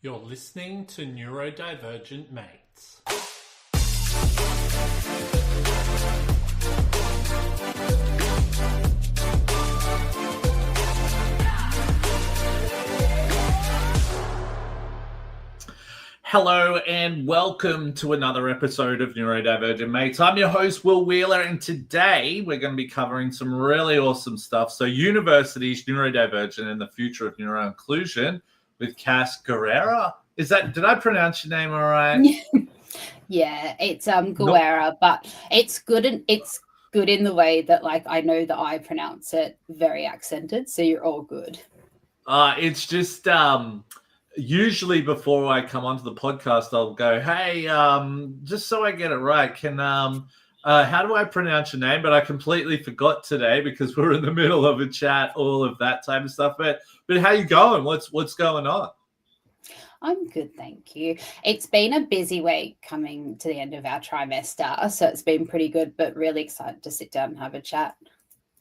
You're listening to Neurodivergent Mates. Hello and welcome to another episode of Neurodivergent Mates. I'm your host, Will Wheeler, and today we're going to be covering some really awesome stuff. So universities, neurodivergent, and the future of neuro-inclusion with Cas Guerra. Did I pronounce your name all right? Yeah, it's Guerra, but it's good and it's good in the way that I know that I pronounce it very accented, so you're all good. It's just usually before I come onto the podcast, I'll go, hey, just so I get it right, can how do I pronounce your name? But I completely forgot today because we're in the middle of a chat, all of that type of stuff. But how you going? What's going on? I'm good, thank you. It's been a busy week coming to the end of our trimester, so it's been pretty good, but really excited to sit down and have a chat.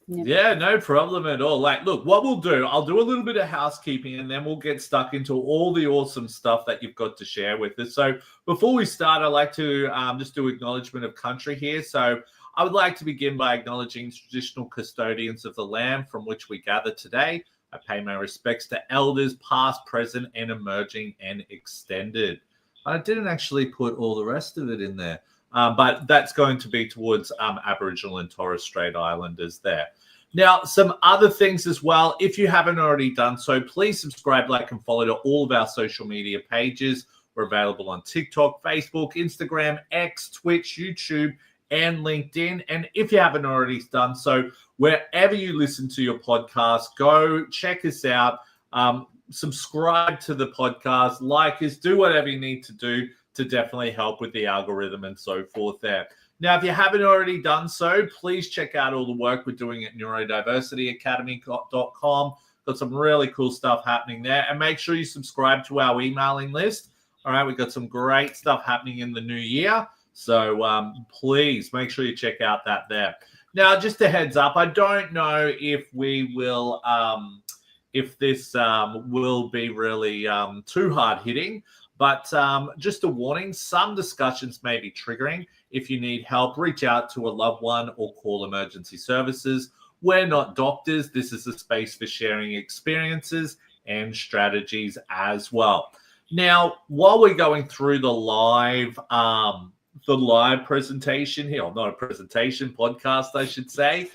Yeah, no problem at all. Look, what we'll do, I'll do a little bit of housekeeping and then we'll get stuck into all the awesome stuff that you've got to share with us. So before we start, I'd like to just do acknowledgement of country here. So I would like to begin by acknowledging traditional custodians of the land from which we gather today. I pay my respects to elders, past, present, and emerging and extended. I didn't actually put all the rest of it in there. But that's going to be towards Aboriginal and Torres Strait Islanders there. Now, some other things as well. If you haven't already done so, please subscribe, like, and follow to all of our social media pages. We're available on TikTok, Facebook, Instagram, X, Twitch, YouTube, and LinkedIn. And if you haven't already done so, wherever you listen to your podcast, go check us out. Subscribe to the podcast, like us, do whatever you need to do to definitely help with the algorithm and so forth there. Now, if you haven't already done so, please check out all the work we're doing at neurodiversityacademy.com. Got some really cool stuff happening there. And make sure you subscribe to our emailing list. All right, we've got some great stuff happening in the new year. So please make sure you check out that there. Now, just a heads up, I don't know if we will, if this will be really too hard-hitting. But just a warning, some discussions may be triggering. If you need help, reach out to a loved one or call emergency services. We're not doctors. This is a space for sharing experiences and strategies as well. Now, while we're going through the live presentation here, or not a presentation, podcast, I should say,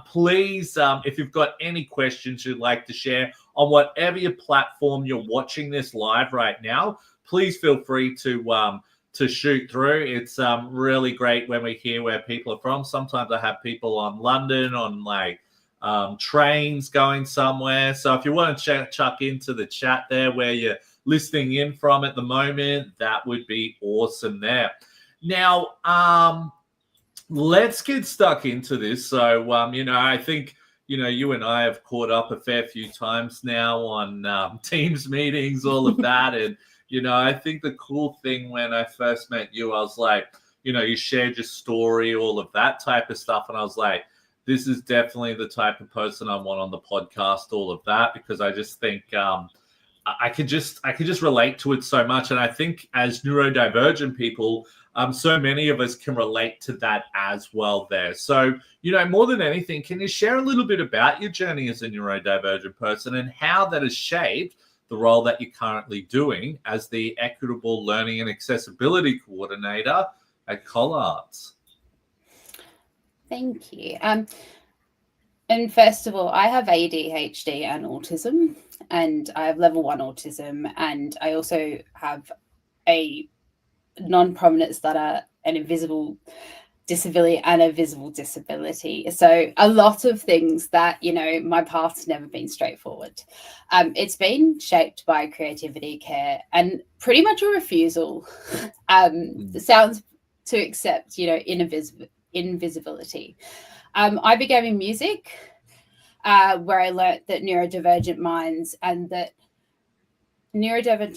please, if you've got any questions you'd like to share on whatever your platform you're watching this live right now, please feel free to shoot through. It's really great when we hear where people are from. Sometimes I have people on London, on trains going somewhere. So if you want to chuck into the chat there where you're listening in from at the moment, that would be awesome there. Now, let's get stuck into this. So, I think, you and I have caught up a fair few times now on Teams meetings, all of that. And, I think the cool thing when I first met you, I was like, you shared your story, all of that type of stuff. And I was like, this is definitely the type of person I want on the podcast, all of that, because I just think I could just relate to it so much. And I think as neurodivergent people, so many of us can relate to that as well there. So, more than anything, can you share a little bit about your journey as a neurodivergent person and how that has shaped the role that you're currently doing as the Equitable Learning and Accessibility Coordinator at Collarts? Thank you. And first of all, I have ADHD and autism, and I have level 1 autism, and I also have a non-prominent stutter, an invisible disability, and a visible disability. So a lot of things that, my path's never been straightforward. It's been shaped by creativity, care, and pretty much a refusal, sounds to accept, invisibility. I began in music, where I learned that neurodivergent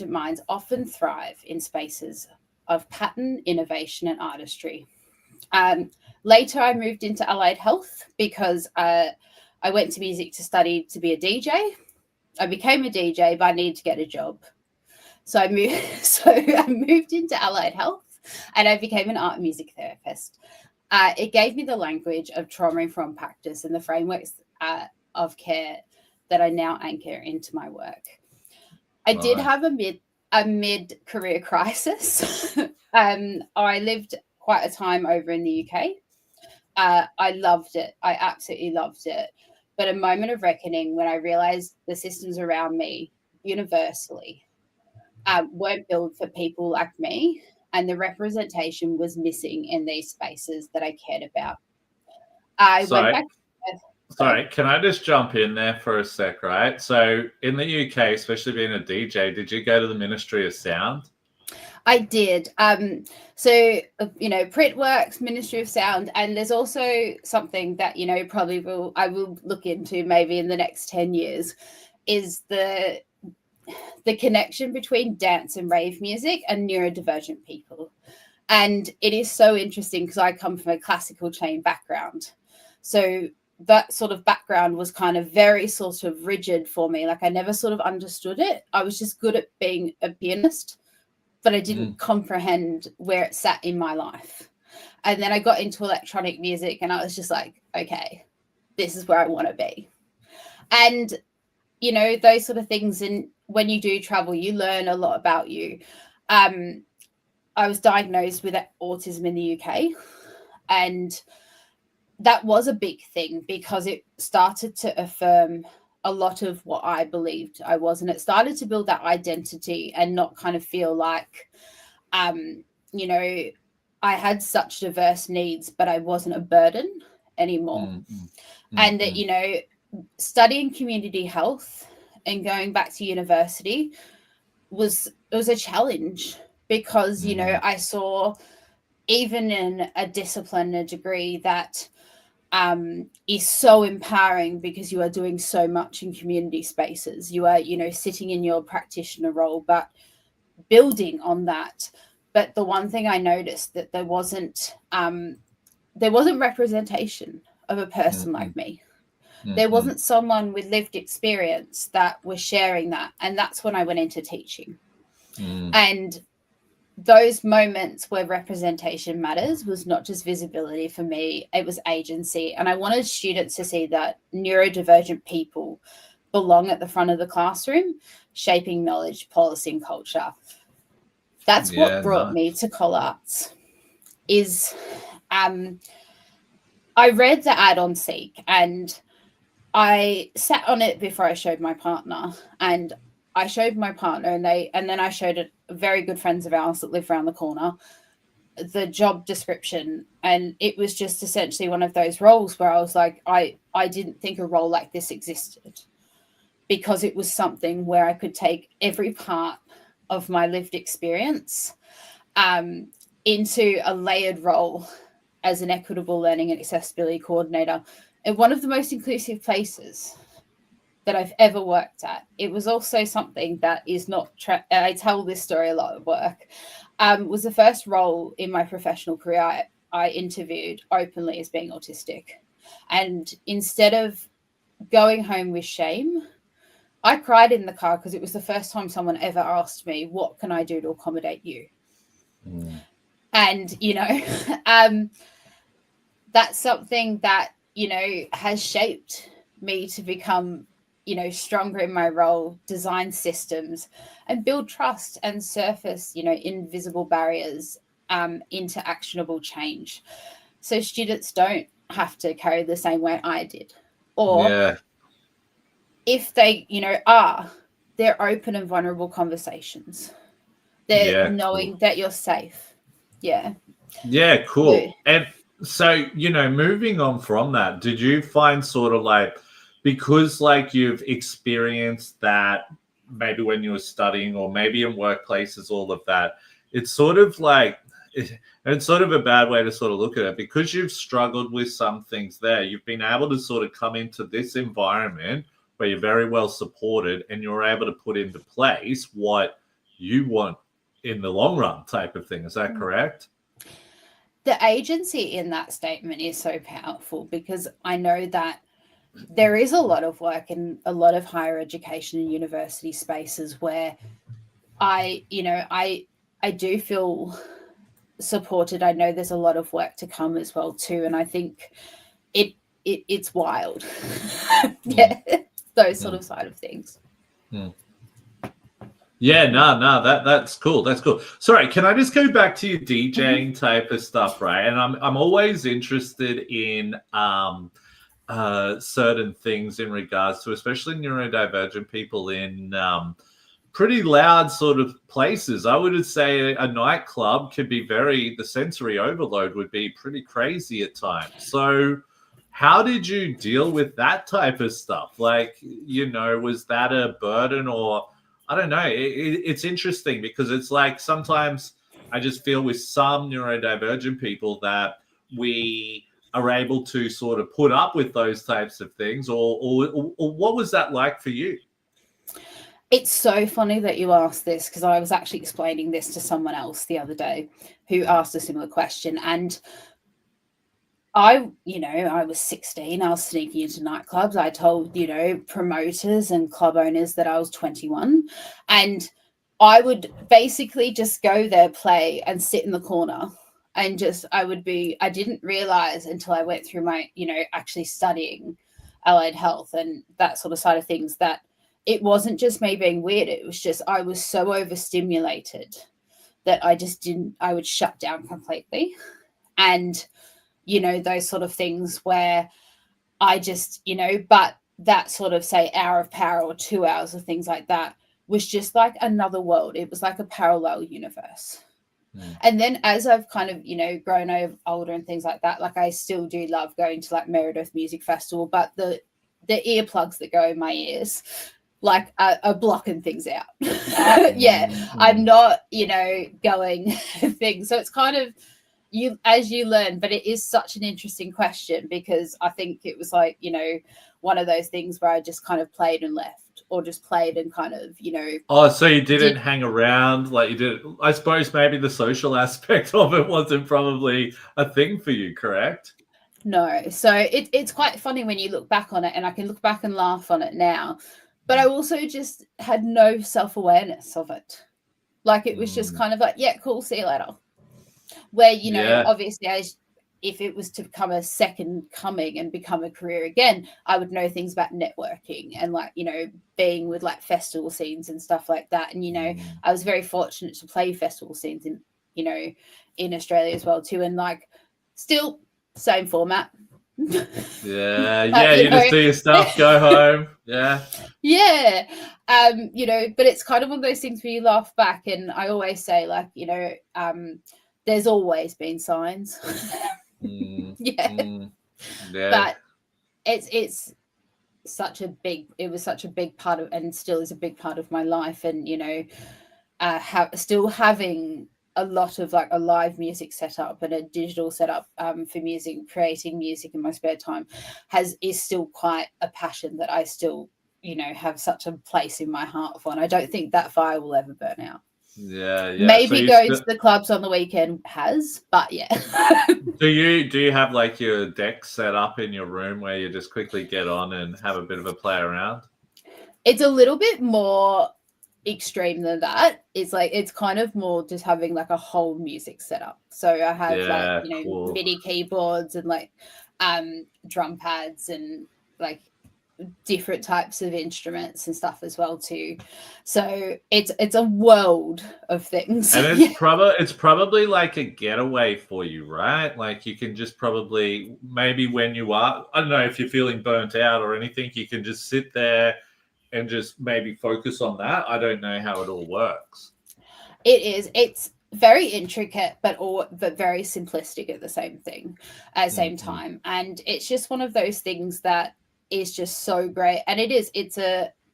minds often thrive in spaces of pattern, innovation, and artistry. Later, I moved into allied health because I went to music to study to be a DJ. I became a DJ, but I needed to get a job. So I moved into allied health, and I became an art and music therapist. It gave me the language of trauma-informed practice and the frameworks of care that I now anchor into my work. I did have a mid-career crisis. I lived quite a time over in the UK. I loved it. I absolutely loved it. But a moment of reckoning when I realized the systems around me universally weren't built for people like me, and the representation was missing in these spaces that I cared about. I went back. Sorry, can I just jump in there for a sec, right? So in the UK, especially being a DJ, did you go to the Ministry of Sound? I did. So, Pritworks, Ministry of Sound, and there's also something that, probably I will look into maybe in the next 10 years, is the connection between dance and rave music and neurodivergent people. And it is so interesting because I come from a classical trained background. So that sort of background was kind of very sort of rigid for me. Like I never sort of understood it. I was just good at being a pianist, but I didn't comprehend where it sat in my life. And then I got into electronic music and I was just like, okay, this is where I want to be. And, those sort of things. And when you do travel, you learn a lot about you. I was diagnosed with autism in the UK, and that was a big thing because it started to affirm a lot of what I believed I was. And it started to build that identity and not kind of feel like, I had such diverse needs, but I wasn't a burden anymore. And that, studying community health and going back to university was a challenge because, I saw even in a discipline, a degree that is so empowering because you are doing so much in community spaces. You are, sitting in your practitioner role, but building on that. But the one thing I noticed that there wasn't representation of a person like me. There wasn't someone with lived experience that was sharing that. And that's when I went into teaching. And those moments where representation matters was not just visibility for me, it was agency. And I wanted students to see that neurodivergent people belong at the front of the classroom, shaping knowledge, policy, and culture. That's what brought me to Collarts. Is I read the ad on Seek and I sat on it before I showed my partner, and I showed my partner and then I showed it very good friends of ours that live around the corner, the job description. And it was just essentially one of those roles where I was like, I didn't think a role like this existed, because it was something where I could take every part of my lived experience into a layered role as an equitable learning and accessibility coordinator in one of the most inclusive places that I've ever worked at. It was also something that is not, I tell this story a lot at work, was the first role in my professional career I interviewed openly as being autistic. And instead of going home with shame, I cried in the car because it was the first time someone ever asked me, what can I do to accommodate you? And, that's something that, has shaped me to become, stronger in my role, design systems and build trust and surface, invisible barriers into actionable change. So students don't have to carry the same weight I did. Or if they, they're open and vulnerable conversations. They're knowing that you're safe. Yeah. Yeah, cool. And so, moving on from that, did you find sort of like, because like you've experienced that maybe when you were studying or maybe in workplaces, all of that, it's sort of like, it's sort of a bad way to sort of look at it, because you've struggled with some things there. You've been able to sort of come into this environment where you're very well supported and you're able to put into place what you want in the long run type of thing. Is that correct? The agency in that statement is so powerful, because I know that there is a lot of work in a lot of higher education and university spaces where I do feel supported. I know there's a lot of work to come as well too, and I think it's wild. Yeah, those sort of side of things. Yeah, no, that's cool. That's cool. Sorry, can I just go back to your DJing type of stuff, right? And I'm always interested in certain things in regards to, especially neurodivergent people in pretty loud sort of places. I would say a nightclub could be the sensory overload would be pretty crazy at times. So how did you deal with that type of stuff? Like, was that a burden, or I don't know. It's interesting because it's like sometimes I just feel with some neurodivergent people that we are able to sort of put up with those types of things, or what was that like for you? It's so funny that you asked this, because I was actually explaining this to someone else the other day who asked a similar question. And I was 16. I was sneaking into nightclubs. I told, promoters and club owners that I was 21. And I would basically just go there, play, and sit in the corner. And I didn't realize until I went through my, actually studying allied health and that sort of side of things, that it wasn't just me being weird. It was just, I was so overstimulated that I would shut down completely. And, those sort of things where I just, but that sort of, say, hour of power or 2 hours of things like that was just like another world. It was like a parallel universe. And then as I've kind of, grown older and things like that, like I still do love going to like Meredith Music Festival, but the earplugs that go in my ears, like are blocking things out. Yeah, I'm not, going things. So it's kind of, as you learn, but it is such an interesting question, because I think it was like, one of those things where I just kind of played and left, or just played and kind of, Oh, so you didn't hang around like you did. I suppose maybe the social aspect of it wasn't probably a thing for you, correct? No. So it's quite funny when you look back on it, and I can look back and laugh on it now, but I also just had no self-awareness of it. Like it was just kind of like, yeah, cool, see you later. Where, obviously, if it was to become a second coming and become a career again, I would know things about networking and like, being with like festival scenes and stuff like that. And, I was very fortunate to play festival scenes in, in Australia as well too. And like still same format. Yeah. You just do your stuff, go home. Yeah. Yeah. But it's kind of one of those things where you laugh back, and I always say, like, there's always been signs. Yeah. But it was such a big part of, and still is a big part of my life. And, still having a lot of like a live music setup and a digital setup for music, creating music in my spare time is still quite a passion that I still, have such a place in my heart for. And I don't think that fire will ever burn out. Yeah. Maybe going to the clubs on the weekend but yeah. Do you have like your deck set up in your room where you just quickly get on and have a bit of a play around? It's a little bit more extreme than that. It's kind of more just having like a whole music setup. So I have cool. MIDI keyboards and like drum pads and like different types of instruments and stuff as well too. So it's a world of things. And it's probably like a getaway for you, right? Like you can just probably, maybe when you are, I don't know if you're feeling burnt out or anything, you can just sit there and just maybe focus on that. I don't know how it all works. It's very intricate, but very simplistic at the same time. And it's just one of those things that is just so great. And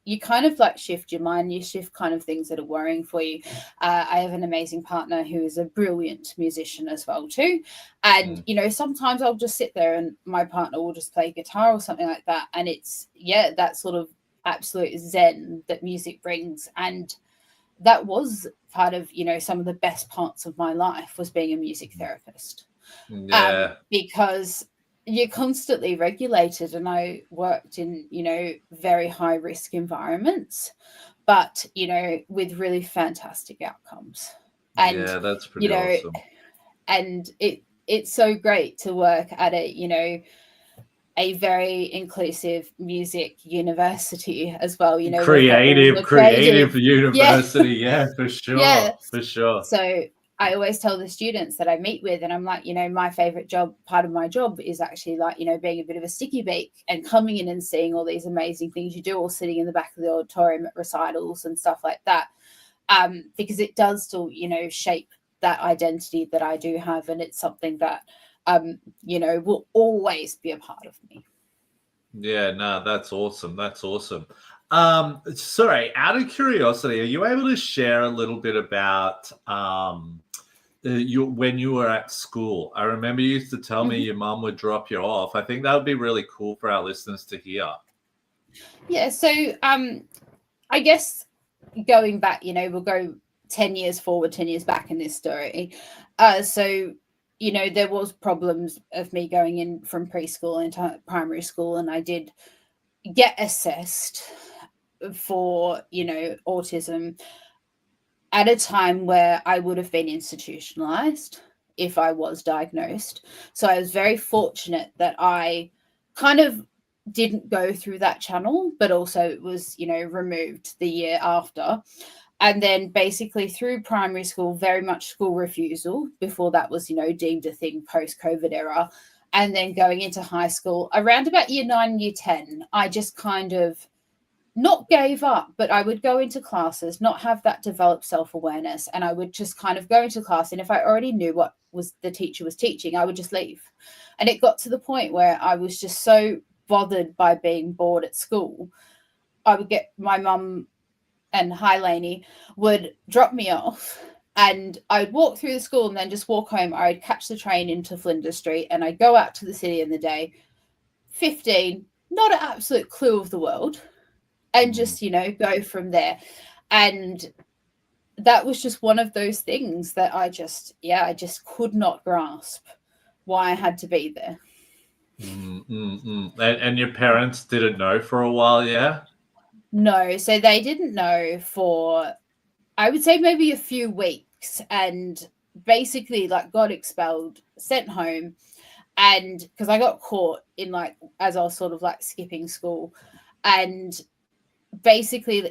you kind of like shift your mind, you shift kind of things that are worrying for you. I have an amazing partner who is a brilliant musician as well too. And, sometimes I'll just sit there and my partner will just play guitar or something like that. And it's, that sort of absolute zen that music brings. And that was part of, some of the best parts of my life was being a music therapist. Because you're constantly regulated, and I worked in, very high risk environments, but, with really fantastic outcomes. And, Yeah, that's pretty awesome. And it's so great to work at a very inclusive music university as well. Creative university. Yeah, for sure. Yeah. For sure. So I always tell the students that I meet with, and I'm like, my favorite part of my job is actually like, being a bit of a sticky beak and coming in and seeing all these amazing things you do, or sitting in the back of the auditorium at recitals and stuff like that. Because it does still, shape that identity that I do have. And it's something that, will always be a part of me. Yeah, no, that's awesome. That's awesome. Sorry, out of curiosity, are you able to share a little bit about when you were at school? I remember you used to tell me your mum would drop you off. I think that would be really cool for our listeners to hear. Yeah, so I guess going back, we'll go 10 years forward, 10 years back in this story. So, there was problems of me going in from preschool into primary school, and I did get assessed for, autism at a time where I would have been institutionalized if I was diagnosed. So I was very fortunate that I kind of didn't go through that channel, but also it was, removed the year after. And then basically through primary school, very much school refusal. Before that was, deemed a thing post-COVID era. And then going into high school, around about year 9, year 10, I just kind of not gave up, but I would go into classes, not have that developed self-awareness. And I would just kind of go into class. And if I already knew what the teacher was teaching, I would just leave. And it got to the point where I was just so bothered by being bored at school. I would get my mum, and hi Lainey, would drop me off, and I'd walk through the school and then just walk home. I'd catch the train into Flinders Street, and I'd go out to the city in the day, 15, not an absolute clue of the world, and just, go from there. And that was just one of those things that I just could not grasp why I had to be there. And your parents didn't know for a while, yeah? No, so they didn't know for, I would say, maybe a few weeks, and basically got expelled, sent home. And because I got caught in as I was sort of skipping school, and basically,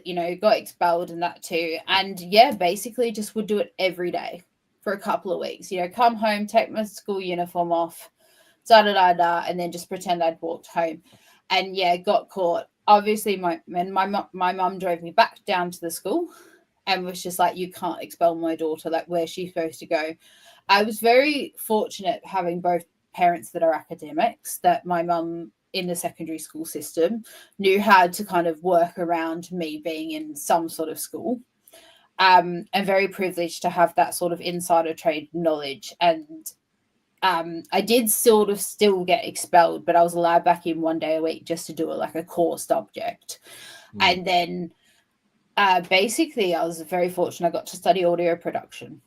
got expelled and that too. And yeah, basically just would do it every day for a couple of weeks, come home, take my school uniform off, and then just pretend I'd walked home. And yeah, got caught. Obviously, my mum drove me back down to the school and was just like, you can't expel my daughter, where's she supposed to go? I was very fortunate having both parents that are academics, that my mum in the secondary school system knew how to kind of work around me being in some sort of school. And very privileged to have that sort of insider trade knowledge. And I did sort of still get expelled, but I was allowed back in 1 day a week just to do a core subject. And then basically I was very fortunate. I got to study audio production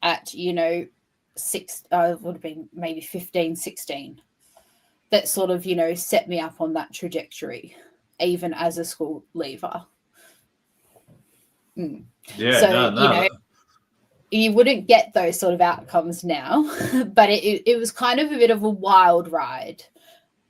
at, would have been maybe 15, 16. That sort of, set me up on that trajectory, even as a school leaver. Yeah, so, you wouldn't get those sort of outcomes now, but it was kind of a bit of a wild ride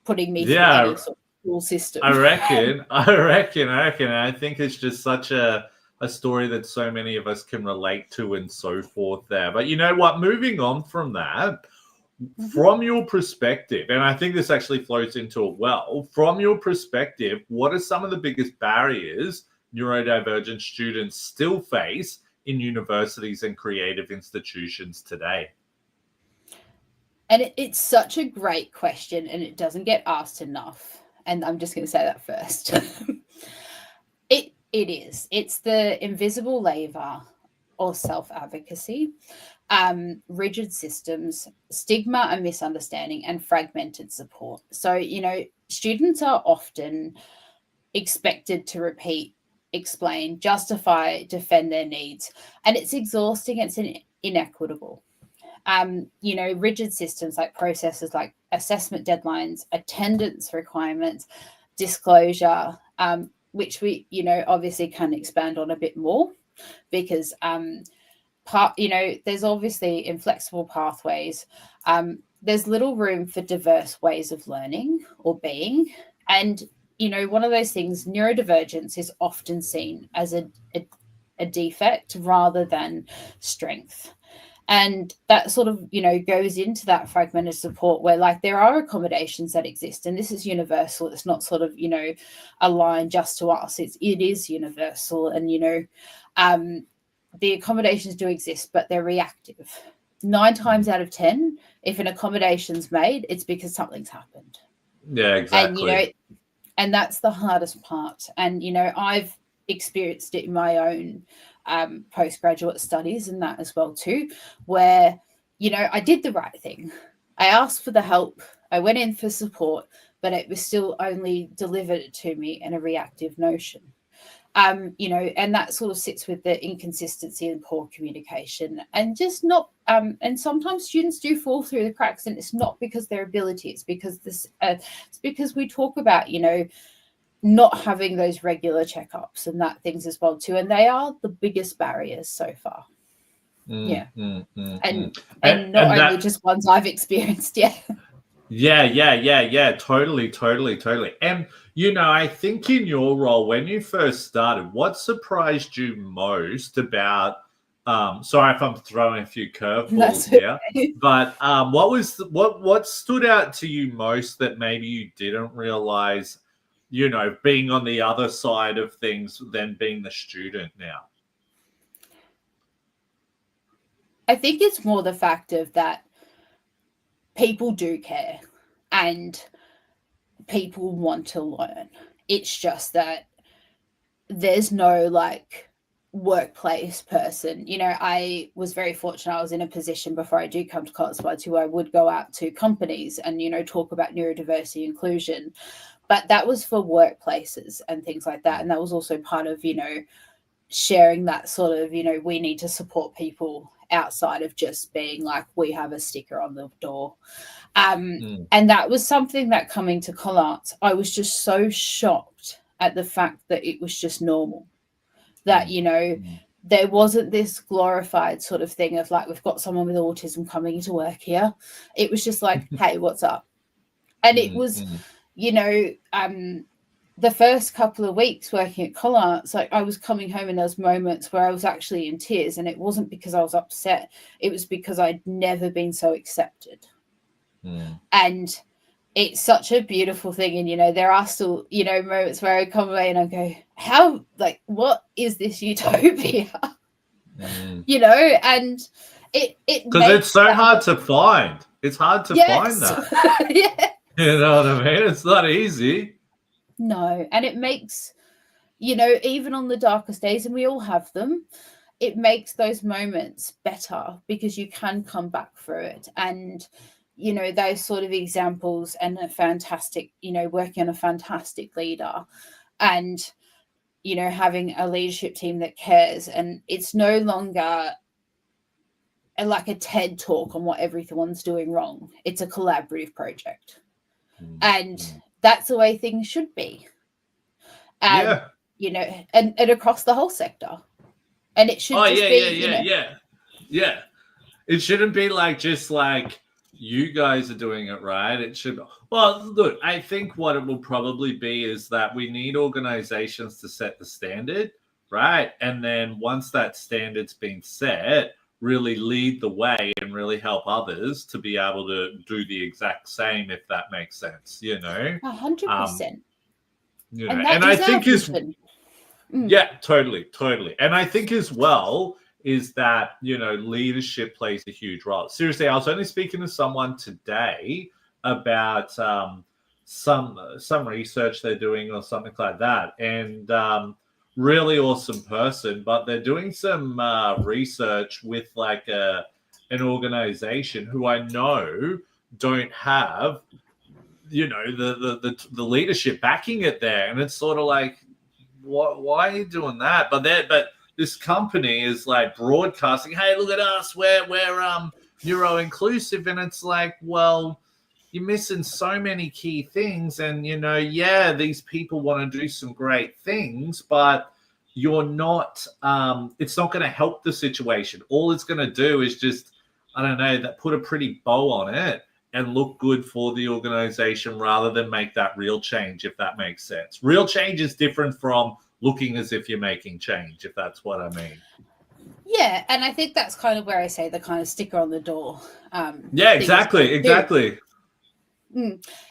putting me through any sort of school system. I reckon. And I think it's just such a story that so many of us can relate to and so forth there. But you know what? Moving on from that, from your perspective, and I think this actually flows into it well, from your perspective, what are some of the biggest barriers neurodivergent students still face in universities and creative institutions today? And it's such a great question, and it doesn't get asked enough. And I'm just going to say that first. It is. It's the invisible labor or self-advocacy, rigid systems, stigma and misunderstanding, and fragmented support. So, students are often expected to repeat, explain, justify, defend their needs, and it's exhausting. It's inequitable. Rigid systems like processes like assessment deadlines, attendance requirements, disclosure, which we, obviously can expand on a bit more, because there's obviously inflexible pathways. There's little room for diverse ways of learning or being. And, one of those things, neurodivergence is often seen as a defect rather than strength. And that sort of, goes into that fragmented support where, like, there are accommodations that exist, and this is universal. It's not sort of, aligned just to us. It is universal. And, the accommodations do exist, but they're reactive. 9 times out of 10, if an accommodation's made, it's because something's happened. Yeah, exactly. And that's the hardest part. And, I've experienced it in my own postgraduate studies and that as well too, where, I did the right thing. I asked for the help. I went in for support, but it was still only delivered to me in a reactive notion. And that sort of sits with the inconsistency and poor communication, and just not. And sometimes students do fall through the cracks, and it's not because their ability; it's because it's because we talk about, not having those regular checkups and that things as well too, and they are the biggest barriers so far. And not only just ones I've experienced. Yeah, totally. And I think in your role, when you first started, what surprised you most about sorry if I'm throwing a few curveballs here, but what stood out to you most that maybe you didn't realize, being on the other side of things than being the student now? I think it's more the fact of that people do care and people want to learn. It's just that there's no like workplace person. I was very fortunate. I was in a position before I do come to Collarts where I would go out to companies and, talk about neurodiversity inclusion. But that was for workplaces and things like that. And that was also part of, sharing that sort of, we need to support people outside of just being like, we have a sticker on the door. And that was something that coming to Collarts, I was just so shocked at the fact that it was just normal. That, there wasn't this glorified sort of thing of like, we've got someone with autism coming into work here. It was just like, hey, what's up? And it was, the first couple of weeks working at Collarts, like I was coming home in those moments where I was actually in tears, and it wasn't because I was upset. It was because I'd never been so accepted. And it's such a beautiful thing. And, there are still, moments where I come away and I go, how, like, what is this utopia? And it because it's so hard to find. It's hard to find that. Yeah. You know what I mean? It's not easy. No. And it makes, even on the darkest days, and we all have them, it makes those moments better because you can come back through it. And, those sort of examples, and a fantastic, working on a fantastic leader, and, having a leadership team that cares. And it's no longer like a TED talk on what everyone's doing wrong. It's a collaborative project. And that's the way things should be. And, and across the whole sector. And it should Yeah. It shouldn't be like, just like, you guys are doing it right. It should. Well, look, I think what it will probably be is that we need organizations to set the standard, right? And then once that standard's been set, really lead the way and really help others to be able to do the exact same, if that makes sense, 100%. And I think yeah, totally. And I think as well is that, leadership plays a huge role. Seriously, I was only speaking to someone today about some research they're doing or something like that. And really awesome person, but they're doing some research with like an organization who I know don't have, the leadership backing it there. And it's sort of like, why are you doing that? But this company is like broadcasting, hey, look at us, we're neuro-inclusive. And it's like, well, you're missing so many key things. And, yeah, these people want to do some great things, but you're not, it's not going to help the situation. All it's going to do is just, I don't know, that put a pretty bow on it and look good for the organization rather than make that real change, if that makes sense. Real change is different from looking as if you're making change, if that's what I mean. Yeah, and I think that's kind of where I say the kind of sticker on the door. Yeah, exactly.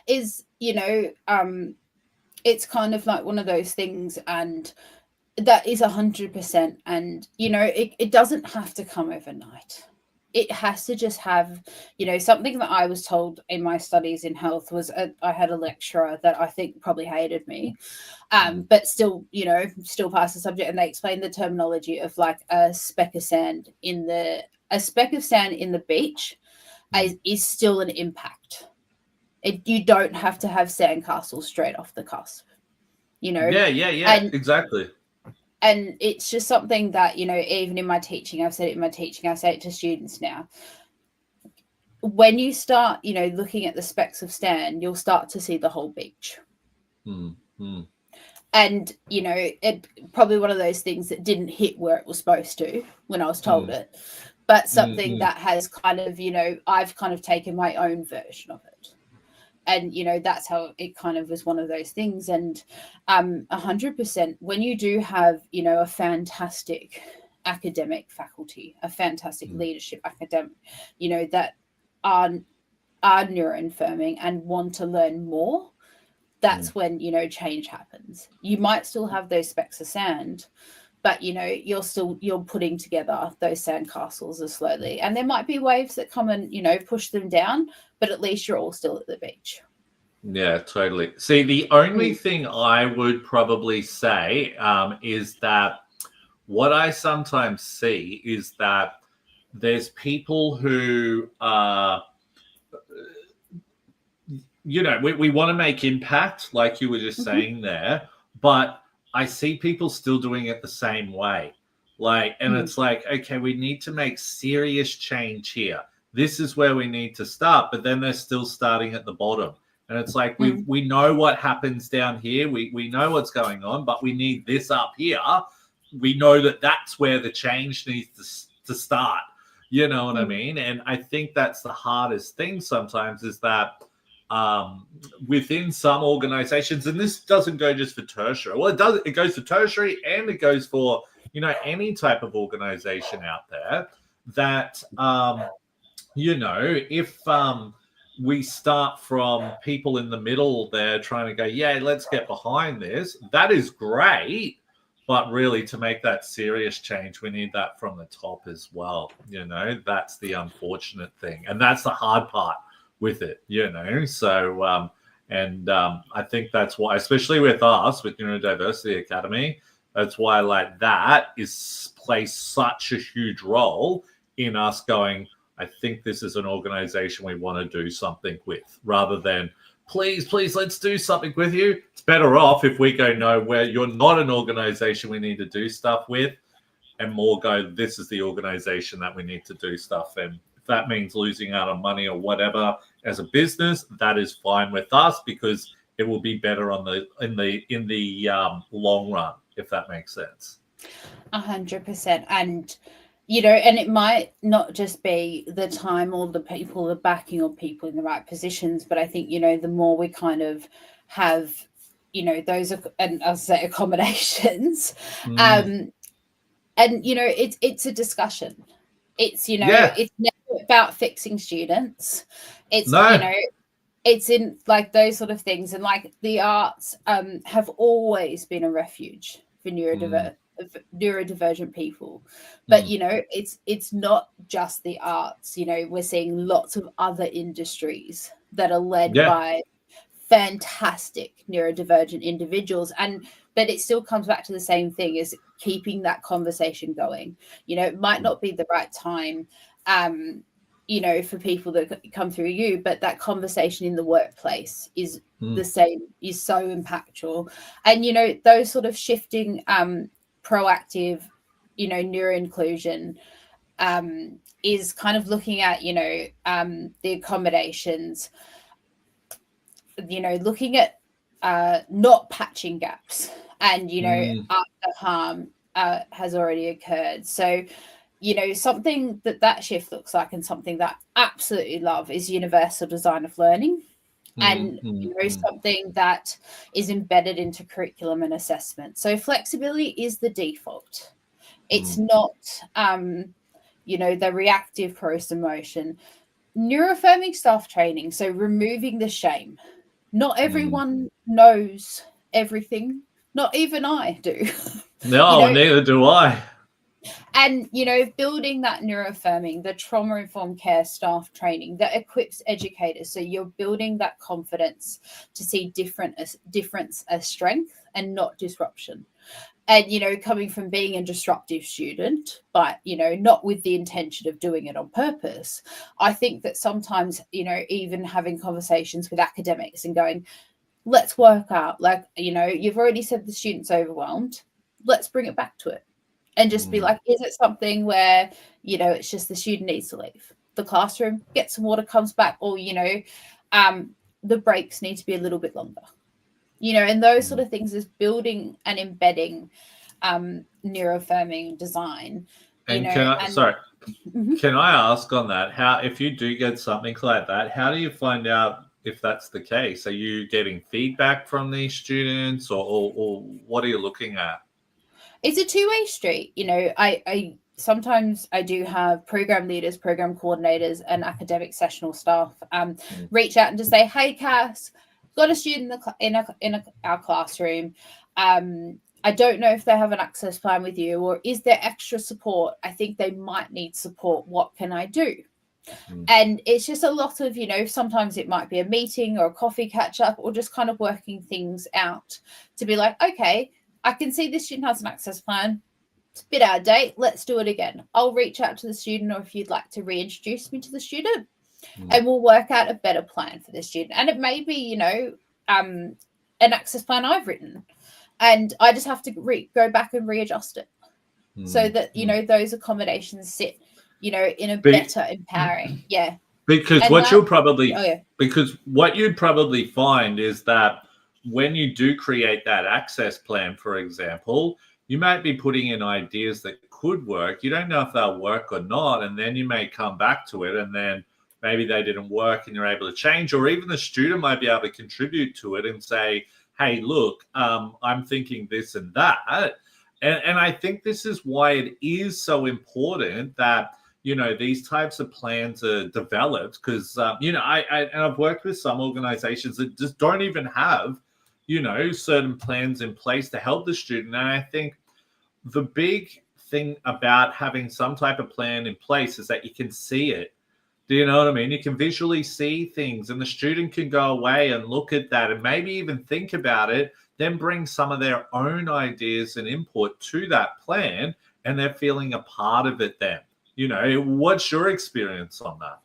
Is, it's kind of like one of those things, and that is 100%. And, it doesn't have to come overnight. It has to just have, something that I was told in my studies in health was I had a lecturer that I think probably hated me, but still passed the subject. And they explained the terminology of like a speck of sand in the beach is still an impact. You don't have to have sandcastles straight off the cusp, Yeah, exactly. And it's just something that, even in my teaching, I've said it in my teaching, I say it to students now. When you start, looking at the specks of sand, you'll start to see the whole beach. And, it probably one of those things that didn't hit where it was supposed to when I was told it, but something that has kind of, I've kind of taken my own version of it. And, that's how it kind of was one of those things. And 100%, when you do have, a fantastic academic faculty, a fantastic leadership academic, that are neuroinfirming and want to learn more, that's when, change happens. You might still have those specks of sand, but, you're putting together those sandcastles as slowly. And there might be waves that come and, push them down, but at least you're all still at the beach. Yeah, totally. See, the only thing I would probably say is that what I sometimes see is that there's people who are, we want to make impact, like you were just saying there, but I see people still doing it the same way. It's like, okay, we need to make serious change here. This is where we need to start, but then they're still starting at the bottom. And it's like, we know what happens down here. We know what's going on, but we need this up here. We know that that's where the change needs to start. You know what I mean? And I think that's the hardest thing sometimes is that within some organizations, and this doesn't go just for tertiary. Well, it goes for tertiary and it goes for, any type of organization out there that, if we start from people in the middle there trying to go, yeah, let's get behind this, that is great. But really, to make that serious change, we need that from the top as well. That's the unfortunate thing. And that's the hard part with it, So, I think that's why, especially with us, with Neurodiversity Academy, that's why that plays such a huge role in us going, I think this is an organization we want to do something with, rather than, please, let's do something with you. It's better off if we go, no, where you're not an organization we need to do stuff with, and more go, this is the organization that we need to do stuff. And if that means losing out on money or whatever as a business, that is fine with us, because it will be better in the long run, if that makes sense. 100%. And and it might not just be the time or the people, the backing or people in the right positions, but I think, the more we kind of have, those, and I'll say accommodations, and, it's a discussion. It's, it's never about fixing students. It's, it's in like those sort of things. And like the arts have always been a refuge for neurodivergent people, but it's not just the arts. We're seeing lots of other industries that are led by fantastic neurodivergent individuals, but it still comes back to the same thing, is keeping that conversation going. It might not be the right time for people that come through you, but that conversation in the workplace is the same, is so impactful. And those sort of shifting proactive, neuro-inclusion is kind of looking at, the accommodations. looking at not patching gaps and, after harm has already occurred. So, something that shift looks like, and something that I absolutely love, is universal design of learning. And something that is embedded into curriculum and assessment. So flexibility is the default. It's not, the reactive process motion. Neuroaffirming staff training, so removing the shame. Not everyone knows everything. Not even I do. No, neither do I. And, building that neuroaffirming, the trauma-informed care staff training that equips educators. So you're building that confidence to see difference as strength and not disruption. And, coming from being a disruptive student, but, not with the intention of doing it on purpose. I think that sometimes, even having conversations with academics and going, let's work out, like, you've already said the student's overwhelmed. Let's bring it back to it. And just be like, is it something where, it's just the student needs to leave the classroom, get some water, comes back, or, the breaks need to be a little bit longer, and those sort of things is building and embedding neuroaffirming design. And can I ask on that, how, if you do get something like that, how do you find out if that's the case? Are you getting feedback from these students, or what are you looking at? It's a two-way street. I sometimes I do have program leaders, program coordinators, and academic sessional staff reach out and just say, hey, Cas, got a student in our classroom. I don't know if they have an access plan with you, or is there extra support? I think they might need support. What can I do? And it's just a lot of, sometimes it might be a meeting or a coffee catch up, or just kind of working things out to be like, okay, I can see this student has an access plan. It's a bit out of date. Let's do it again. I'll reach out to the student, or if you'd like to reintroduce me to the student, and we'll work out a better plan for the student. And it may be, an access plan I've written, and I just have to go back and readjust it so that, those accommodations sit, in a better empowering. Yeah. Because what you'd probably find is that when you do create that access plan, for example, you might be putting in ideas that could work. You don't know if they'll work or not. And then you may come back to it, and then maybe they didn't work and you're able to change, or even the student might be able to contribute to it and say, hey, look, I'm thinking this and that. And I think this is why it is so important that, these types of plans are developed, because, I've worked with some organizations that just don't even have, certain plans in place to help the student. And I think the big thing about having some type of plan in place is that you can see it. Do you know what I mean? You can visually see things, and the student can go away and look at that and maybe even think about it, then bring some of their own ideas and input to that plan, and they're feeling a part of it then. What's your experience on that?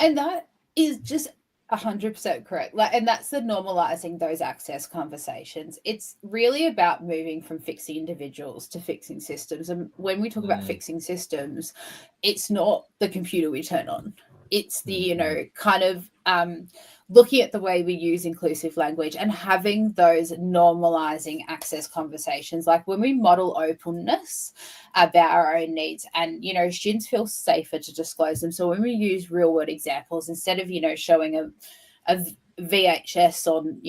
And that is just 100% correct. And that's the normalizing those access conversations. It's really about moving from fixing individuals to fixing systems. And when we talk about fixing systems, it's not the computer we turn on. It's the, kind of looking at the way we use inclusive language and having those normalizing access conversations. Like when we model openness about our own needs, and, students feel safer to disclose them. So when we use real world examples, instead of, showing a VHS on,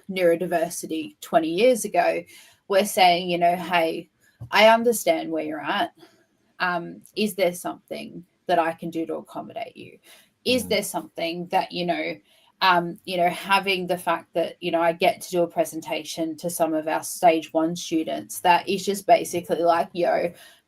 neurodiversity 20 years ago, we're saying, hey, I understand where you're at. Is there something that I can do to accommodate you? Is there something that, having the fact that, I get to do a presentation to some of our stage 1 students that is just basically like,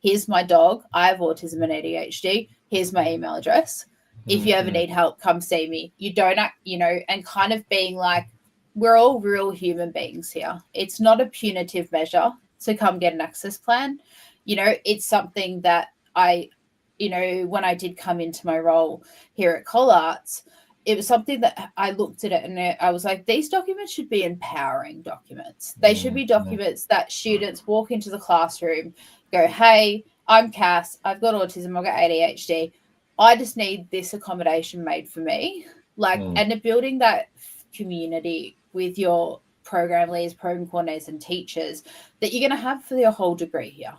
here's my dog. I have autism and ADHD. Here's my email address. If you ever need help, come see me. You don't, and kind of being like, we're all real human beings here. It's not a punitive measure to come get an access plan. It's something that when I did come into my role here at Collarts, it was something that I looked at it and I was like, these documents should be empowering documents. They should be documents that students walk into the classroom, go, hey, I'm Cas, I've got autism, I've got ADHD. I just need this accommodation made for me. And building that community with your program leaders, program coordinators, and teachers that you're going to have for your whole degree here.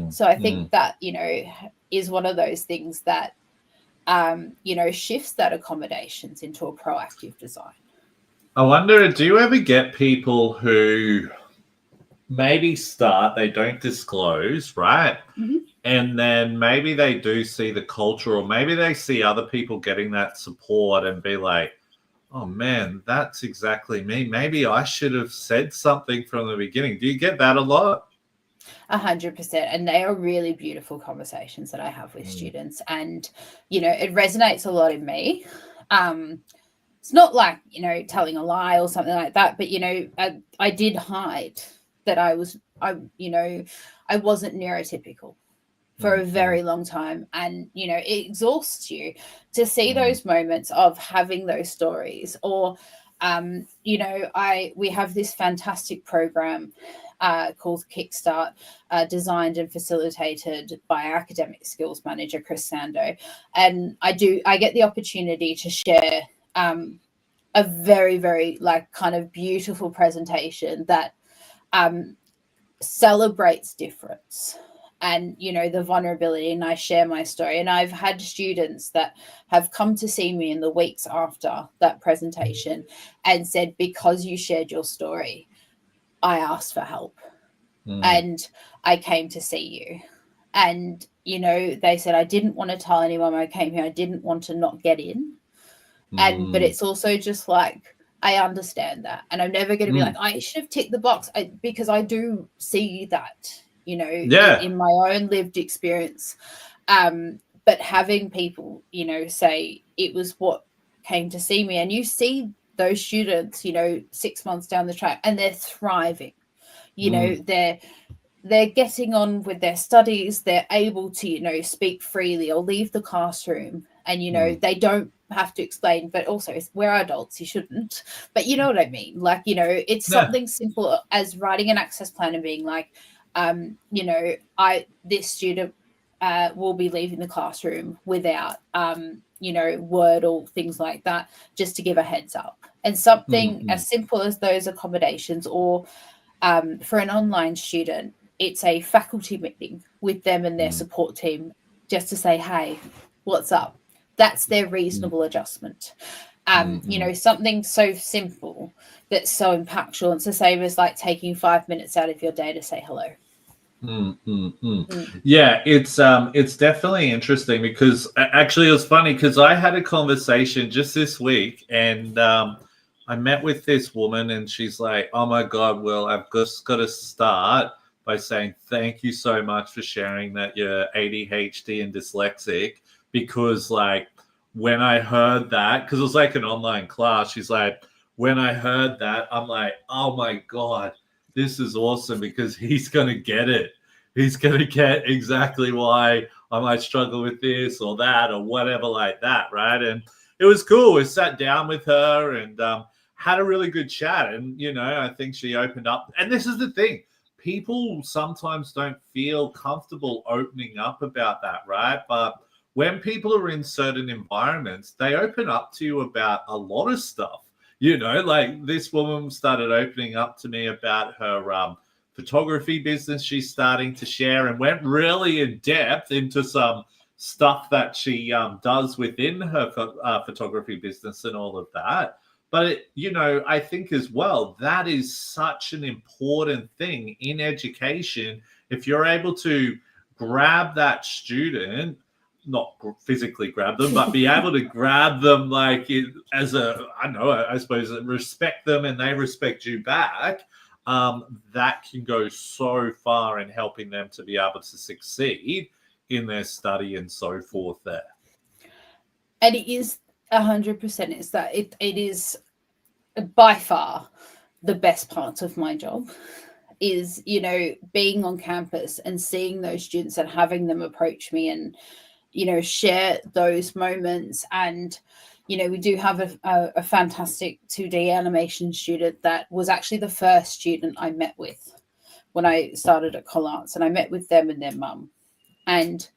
So I think that, you know, is one of those things that, you know, shifts that accommodations into a proactive design. I wonder, do you ever get people who maybe start, they don't disclose, right? Mm-hmm. And then maybe they do see the culture, or maybe they see other people getting that support and be like, oh man, that's exactly me. Maybe I should have said something from the beginning. Do you get that a lot? 100%. And they are really beautiful conversations that I have with students. And, you know, it resonates a lot in me. It's not like, you know, telling a lie or something like that, but, you know, I did hide that I wasn't neurotypical for a very long time. And, you know, it exhausts you to see those moments of having those stories. Or, you know, we have this fantastic program called Kickstart, designed and facilitated by our academic skills manager, Chris Sando. And I get the opportunity to share a very, very like kind of beautiful presentation that celebrates difference and, you know, the vulnerability. And I share my story. And I've had students that have come to see me in the weeks after that presentation and said, because you shared your story, I asked for help and I came to see you. And, you know, they said, I didn't want to tell anyone I came here. I didn't want to not get in. But it's also just like, I understand that. And I'm never going to be like, I should have ticked the box, because I do see that, you know, in my own lived experience. But having people, you know, say it was what came to see me, and you see those students, you know, 6 months down the track, and they're thriving, you know, they're getting on with their studies. They're able to, you know, speak freely or leave the classroom. And, you know, they don't have to explain, but also we're adults, you shouldn't. But you know what I mean? Like, you know, it's something simple as writing an access plan and being like, you know, this student will be leaving the classroom without, you know, word or things like that, just to give a heads up. And something as simple as those accommodations, or for an online student, it's a faculty meeting with them and their support team, just to say, hey, what's up? That's their reasonable adjustment. You know, something so simple that's so impactful. It's the same as like taking 5 minutes out of your day to say hello. Yeah, it's definitely interesting, because actually it was funny because I had a conversation just this week, and I met with this woman, and she's like, oh my God, Will, I've just got to start by saying thank you so much for sharing that you're ADHD and dyslexic, because like when I heard that, because it was like an online class, she's like, when I heard that, I'm like, oh my God, this is awesome, because he's going to get it. He's going to get exactly why I might struggle with this or that or whatever like that, right? And it was cool. We sat down with her and had a really good chat. And, you know, I think she opened up. And this is the thing. People sometimes don't feel comfortable opening up about that, right? But when people are in certain environments, they open up to you about a lot of stuff. You know, like this woman started opening up to me about her photography business she's starting to share, and went really in depth into some stuff that she does within her photography business and all of that. But, you know, I think as well, that is such an important thing in education. If you're able to grab that student, not physically grab them, but be able to grab them like as a, I don't know, I suppose respect them and they respect you back, that can go so far in helping them to be able to succeed in their study and so forth there. And it is 100%. It's that it is by far the best part of my job is, you know, being on campus and seeing those students and having them approach me and, you know, share those moments. And, you know, we do have a fantastic 2D animation student that was actually the first student I met with when I started at Collarts, and I met with them and their mum. And,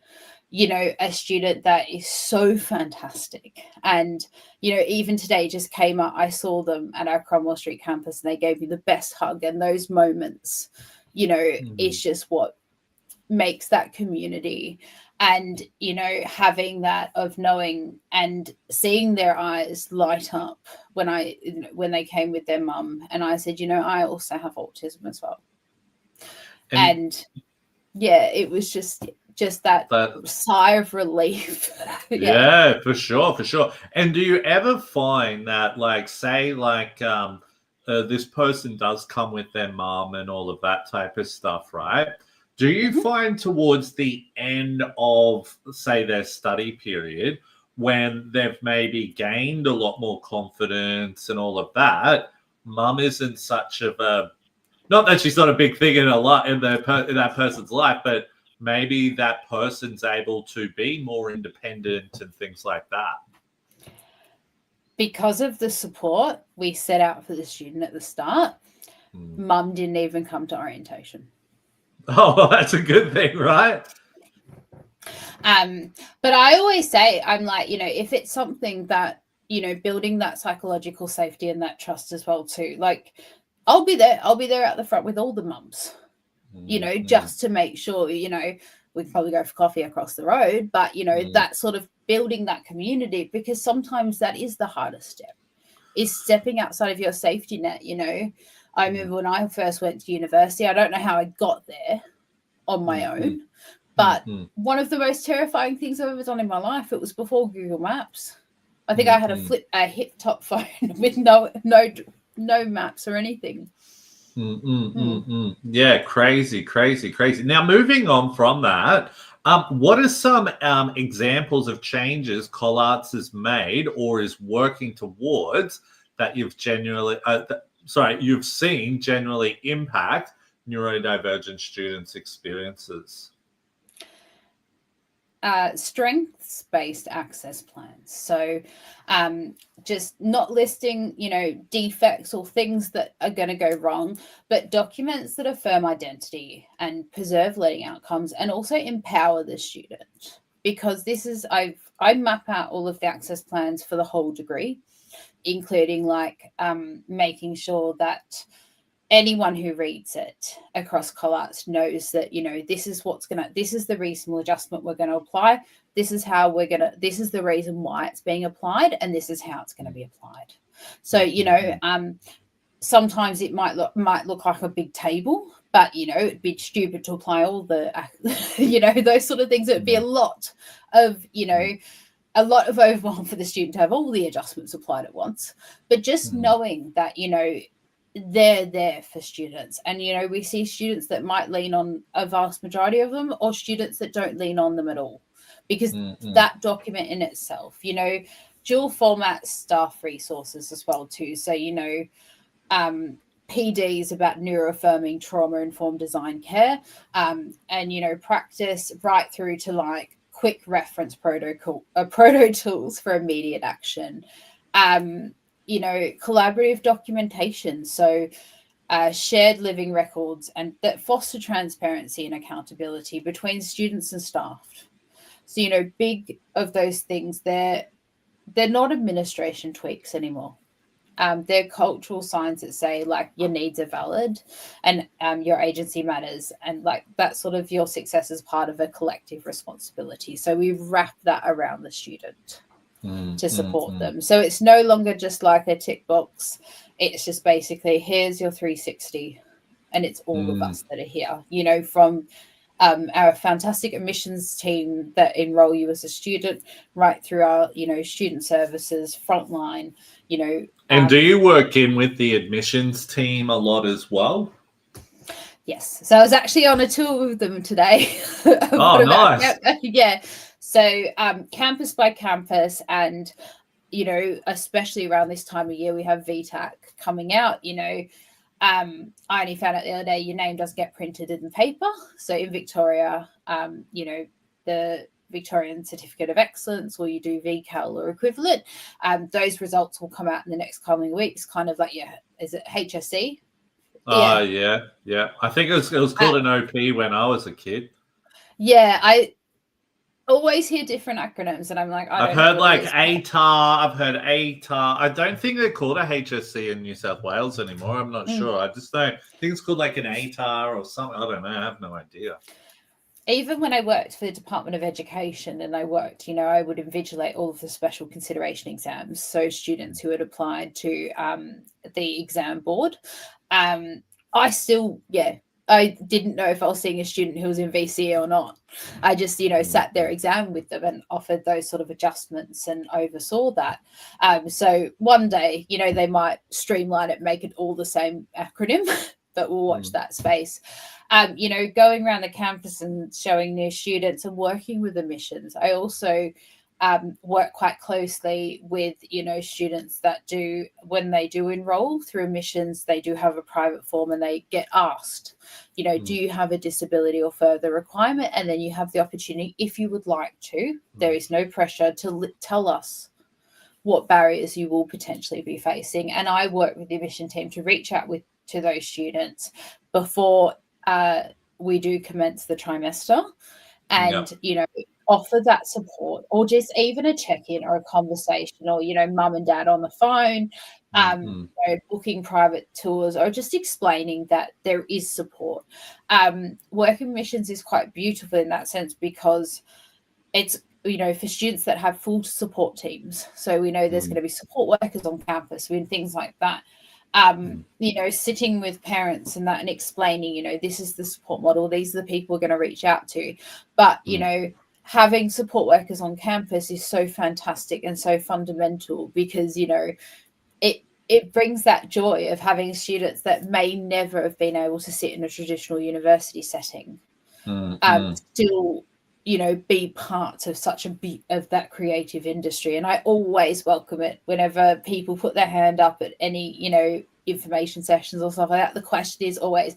a student that is so fantastic. And, even today just came up, I saw them at our Cromwell Street campus and they gave me the best hug. And those moments, is just what makes that community. And, having that of knowing and seeing their eyes light up when they came with their mum. And I said, I also have autism as well. And yeah, it was just that sigh of relief. Yeah, for sure. And do you ever find that, like, say, like, this person does come with their mom and all of that type of stuff, right? Do you find towards the end of, say, their study period, when they've maybe gained a lot more confidence and all of that, mum isn't such of a, not that she's not a big thing in that person's life, but maybe that person's able to be more independent and things like that? Because of the support we set out for the student at the start, mum didn't even come to orientation. Oh, well, that's a good thing, right? But I always say, I'm like, if it's something that, building that psychological safety and that trust as well too, like, I'll be there at the front with all the mums, just to make sure, we can probably go for coffee across the road, but, that sort of building that community, because sometimes that is the hardest step, is stepping outside of your safety net. I remember when I first went to university, I don't know how I got there on my own, but one of the most terrifying things I've ever done in my life, it was before Google Maps. I think I had a hip top phone with no maps or anything. Yeah, crazy. Now, moving on from that, what are some examples of changes Collarts has made or is working towards that you've you've seen generally impact neurodivergent students' experiences? Strengths-based access plans. So just not listing, defects or things that are going to go wrong, but documents that affirm identity and preserve learning outcomes and also empower the student. Because this is, I map out all of the access plans for the whole degree, including like making sure that anyone who reads it across Collarts knows that, this is this is the reasonable adjustment we're going to apply. This is this is the reason why it's being applied, and this is how it's going to be applied. So, sometimes it might look like a big table, but, it'd be stupid to apply all the, those sort of things. It would be a lot of overwhelm for the student to have all the adjustments applied at once. But just knowing that, they're there for students. And, we see students that might lean on a vast majority of them, or students that don't lean on them at all, because that document in itself, dual format staff resources as well too. So, PDs about neuroaffirming trauma-informed design care, and, practice right through to like quick reference proto tools for immediate action. Collaborative documentation, so shared living records, and that foster transparency and accountability between students and staff. So, big of those things, they're not administration tweaks anymore. They're cultural signs that say, like, your needs are valid and your agency matters, and like that sort of your success is part of a collective responsibility. So we wrap that around the student to support them. So it's no longer just like a tick box. It's just basically, here's your 360, and it's all of us that are here, from our fantastic admissions team that enroll you as a student, right through our, student services, frontline, And do you work in with the admissions team a lot as well? Yes. So I was actually on a tour with them today. Oh, nice. Yeah. So campus by campus, and, especially around this time of year, we have VTAC coming out. I only found out the other day your name does get printed in paper. So in Victoria, the Victorian Certificate of Excellence, or you do VCAL or equivalent, those results will come out in the next coming weeks, kind of like, is it HSC? Yeah. I think it was called an OP when I was a kid. Yeah, always hear different acronyms, and I'm like, I I've don't heard know what like it is. ATAR. I've heard ATAR. I don't think they're called a HSC in New South Wales anymore. I'm not sure. I just don't think it's called like an ATAR or something. I don't know. I have no idea. Even when I worked for the Department of Education and I worked, I would invigilate all of the special consideration exams. So students who had applied to the exam board, I still, I didn't know if I was seeing a student who was in VCE or not. I just, sat their exam with them and offered those sort of adjustments and oversaw that. So one day, they might streamline it, make it all the same acronym, but we'll watch that space. Going around the campus and showing new students and working with admissions. I also work quite closely with, students that do, when they do enroll through admissions, they do have a private form and they get asked, do you have a disability or further requirement? And then you have the opportunity, if you would like to, there is no pressure to tell us what barriers you will potentially be facing. And I work with the admission team to reach out to those students before we do commence the trimester and, offer that support, or just even a check-in or a conversation, or, mum and dad on the phone, booking private tours, or just explaining that there is support. Working missions is quite beautiful in that sense, because it's, for students that have full support teams. So we know there's going to be support workers on campus and things like that. Sitting with parents and that and explaining, this is the support model, these are the people we're going to reach out to. But, having support workers on campus is so fantastic and so fundamental, because, it brings that joy of having students that may never have been able to sit in a traditional university setting, still, be part of such a bit of that creative industry. And I always welcome it whenever people put their hand up at any, information sessions or stuff like that. The question is always,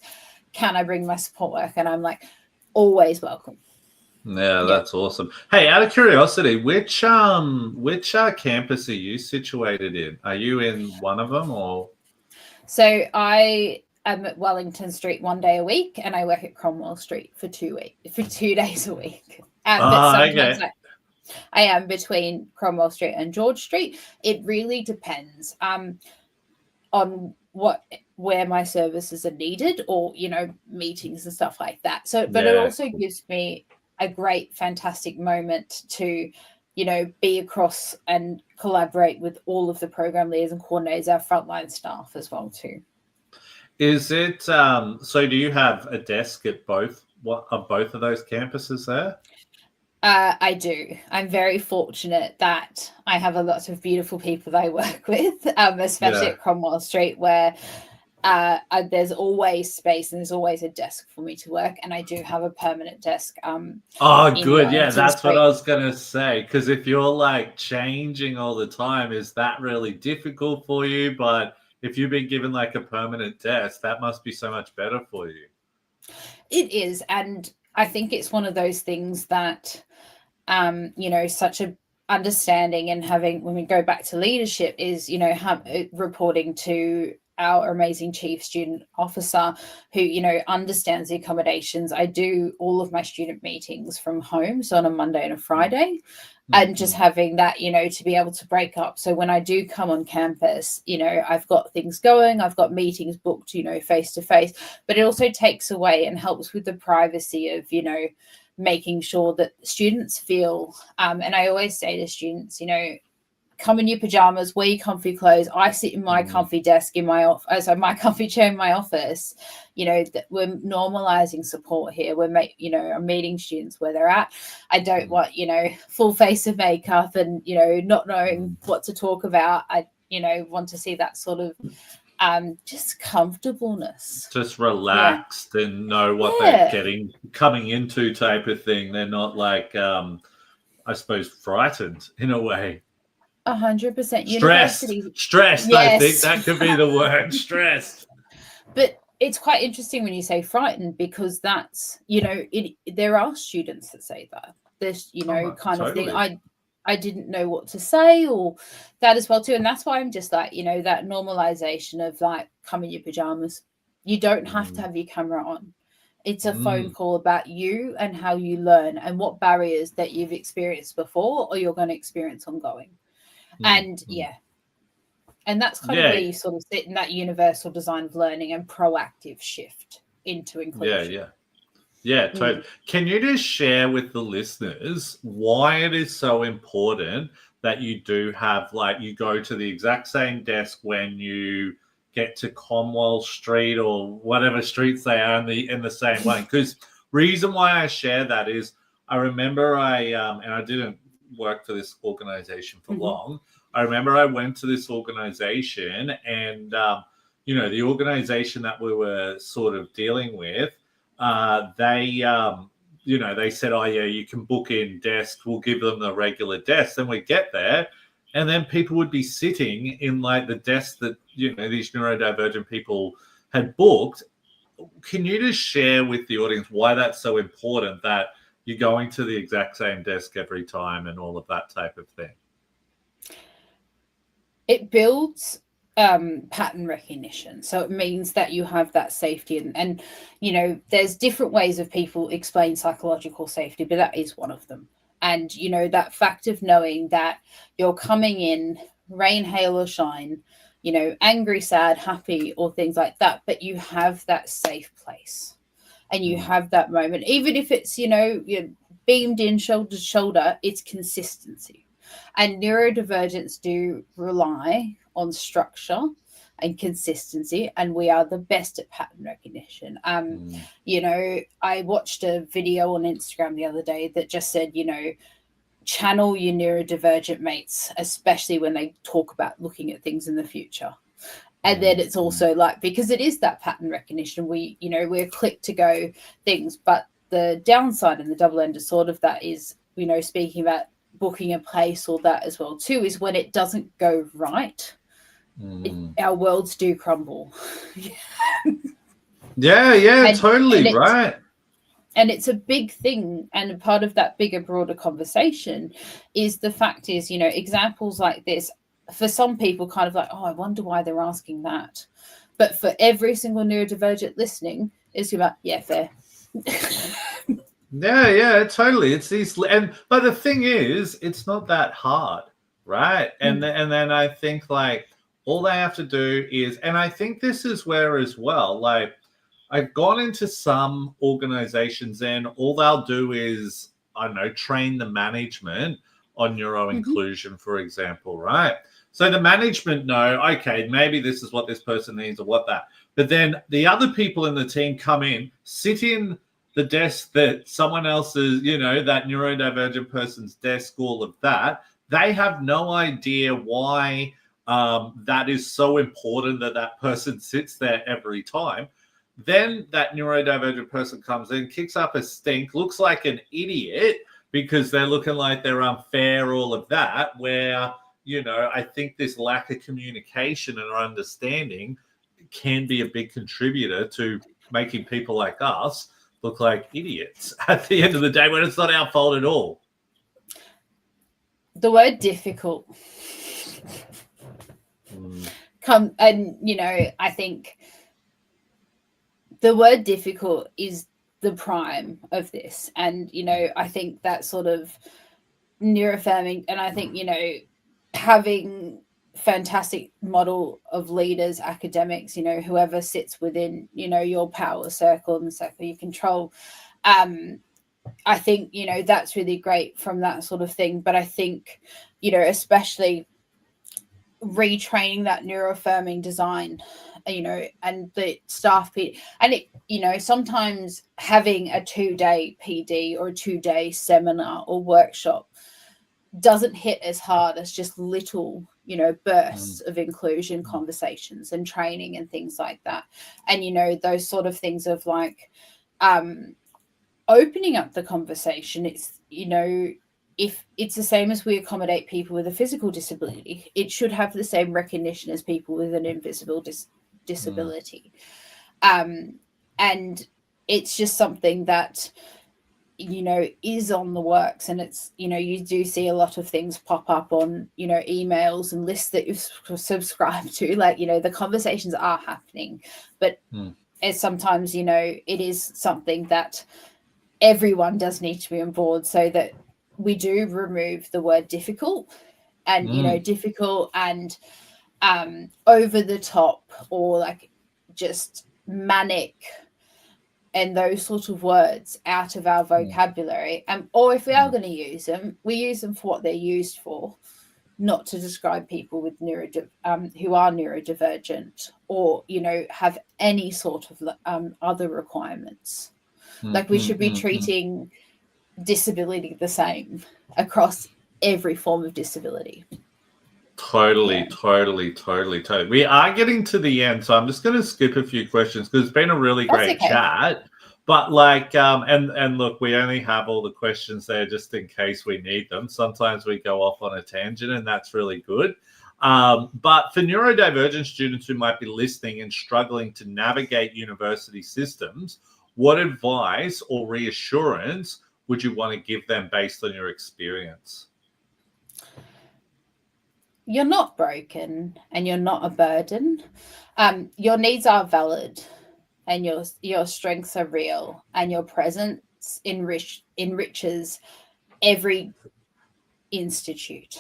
can I bring my support worker? And I'm like, always welcome. Yeah, that's awesome. Hey, out of curiosity, which campus are you situated in? Are you in one of them, or? So I am at Wellington Street 1 day a week, and I work at Cromwell Street for 2 days a week. But sometimes I am between Cromwell Street and George Street. It really depends on where my services are needed, or meetings and stuff like that. So, but it also gives me a great, fantastic moment to, be across and collaborate with all of the program leaders and coordinators, our frontline staff as well too. Is it so? Do you have a desk at both of those campuses there? I do. I'm very fortunate that I have a lot of beautiful people that I work with, especially at Cromwell Street, where there's always space and there's always a desk for me to work, and I do have a permanent desk. Good. Yeah, that's what I was gonna say. Because if you're like changing all the time, is that really difficult for you? But if you've been given like a permanent desk, that must be so much better for you. It is, and I think it's one of those things that, such a understanding and having, when we go back to leadership, is, reporting to our amazing chief student officer who, understands the accommodations. I do all of my student meetings from home, so on a Monday and a Friday, and just having that, to be able to break up. So when I do come on campus, I've got things going, I've got meetings booked, face to face, but it also takes away and helps with the privacy of, making sure that students feel, and I always say to students, come in your pajamas, wear your comfy clothes. I sit in my comfy desk in my office, my comfy chair in my office. That we're normalizing support here. I'm meeting students where they're at. I don't want, full face of makeup and, not knowing what to talk about. I, want to see that sort of just comfortableness, just relaxed and know what they're coming into type of thing. They're not like, I suppose, frightened in a way. 100%. Stressed. Yes. I think that could be the word, stressed. But it's quite interesting when you say frightened, because that's, there are students that say that. There's, kind of thing. I didn't know what to say, or that as well too. And that's why I'm just like, that normalization of like, come in your pajamas. You don't have to have your camera on. It's a phone call about you and how you learn and what barriers that you've experienced before or you're going to experience ongoing. And and that's kind of where you sort of sit in that universal design of learning and proactive shift into inclusion. Yeah, totally. Can you just share with the listeners why it is so important that you do have, like, you go to the exact same desk when you get to Cromwell Street or whatever streets they are in the same way? Because reason why I share that is I remember and I didn't work for this organization for long. I remember I went to this organization and, the organization that we were sort of dealing with, they said, oh yeah, you can book in desks. We'll give them the regular desk. Then we get there, and then people would be sitting in like the desk that these neurodivergent people had booked. Can you just share with the audience why that's so important that you're going to the exact same desk every time and all of that type of thing? It builds pattern recognition. So it means that you have that safety and there's different ways of people explain psychological safety, but that is one of them. And, that fact of knowing that you're coming in, rain, hail or shine, angry, sad, happy, or things like that, but you have that safe place and you have that moment, even if it's, you're beamed in shoulder to shoulder, it's consistency. And neurodivergents do rely on structure and consistency, and we are the best at pattern recognition. I watched a video on Instagram the other day that just said, channel your neurodivergent mates, especially when they talk about looking at things in the future. And then it's also like, because it is that pattern recognition, we're click to go things, but the downside and the double-ended sword of that is, speaking about booking a place or that as well too, is when it doesn't go right, our worlds do crumble. Totally right. And it's a big thing, and a part of that bigger, broader conversation is the fact is, examples like this, for some people kind of like, oh, I wonder why they're asking that. But for every single neurodivergent listening, it's about, yeah, fair. Yeah, totally. It's these, but the thing is, it's not that hard, right? And then I think like all they have to do is, and I think this is where as well, like I've gone into some organizations and all they'll do is, I don't know, train the management on neuro-inclusion, for example, right? So the management know, okay, maybe this is what this person needs or what that. But then the other people in the team come in, sit in the desk that someone else's, that neurodivergent person's desk, all of that. They have no idea why that is so important that that person sits there every time. Then that neurodivergent person comes in, kicks up a stink, looks like an idiot because they're looking like they're unfair, all of that, where, I think this lack of communication and understanding can be a big contributor to making people like us look like idiots at the end of the day when it's not our fault at all. The word difficult I think the word difficult is the prime of this. And, I think that sort of neuroaffirming, and I think, having fantastic model of leaders, academics, whoever sits within, your power circle and the circle you control. I think, that's really great from that sort of thing. But I think, especially retraining that neuroaffirming design, and the staff, and it, sometimes having a 2-day PD or a 2-day seminar or workshop doesn't hit as hard as just little, bursts of inclusion conversations and training and things like that. And, those sort of things of like opening up the conversation. It's, if it's the same as we accommodate people with a physical disability, it should have the same recognition as people with an invisible disability. And it's just something that, is on the works. And it's, you do see a lot of things pop up on, emails and lists that you've subscribed to, like, the conversations are happening, but it's sometimes, it is something that everyone does need to be on board, so that we do remove the word difficult and, difficult and over the top, or like just manic and those sort of words out of our vocabulary. Or if we are going to use them, we use them for what they're used for, not to describe people with who are neurodivergent, or have any sort of other requirements. Like, we should be treating disability the same across every form of disability. Totally. We are getting to the end, so I'm just going to skip a few questions because it's been a really great chat. But like, and look, we only have all the questions there just in case we need them. Sometimes we go off on a tangent, and that's really good. But for neurodivergent students who might be listening and struggling to navigate university systems, what advice or reassurance would you want to give them based on your experience? You're not broken and you're not a burden. Your needs are valid and your strengths are real, and your presence enriches every institution.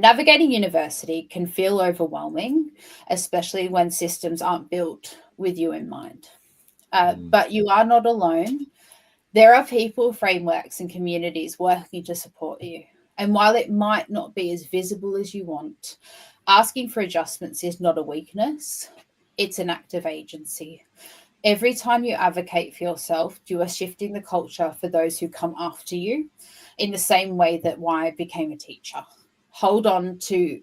Navigating university can feel overwhelming, especially when systems aren't built with you in mind. But you are not alone. There are people, frameworks, and communities working to support you. And while it might not be as visible as you want, asking for adjustments is not a weakness. It's an act of agency. Every time you advocate for yourself, you are shifting the culture for those who come after you, in the same way that I became a teacher. Hold on to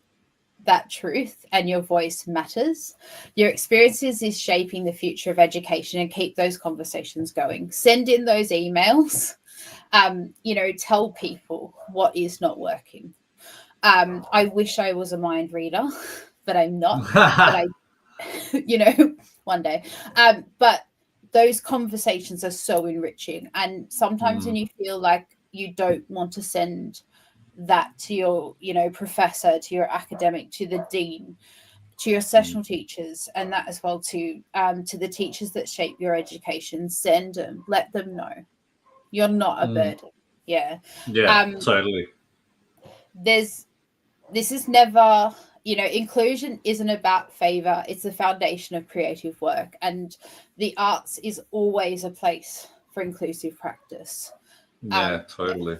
that truth, and your voice matters. Your experiences is shaping the future of education, and keep those conversations going. Send in those emails. Tell people what is not working. I wish I was a mind reader, but I'm not. But one day. But those conversations are so enriching. And sometimes when you feel like you don't want to send that to your, professor, to your academic, to the dean, to your sessional teachers, and that as well to the teachers that shape your education, send them, let them know. You're not a burden. Yeah. Totally. This is never, inclusion isn't about favor. It's the foundation of creative work. And the arts is always a place for inclusive practice. Totally.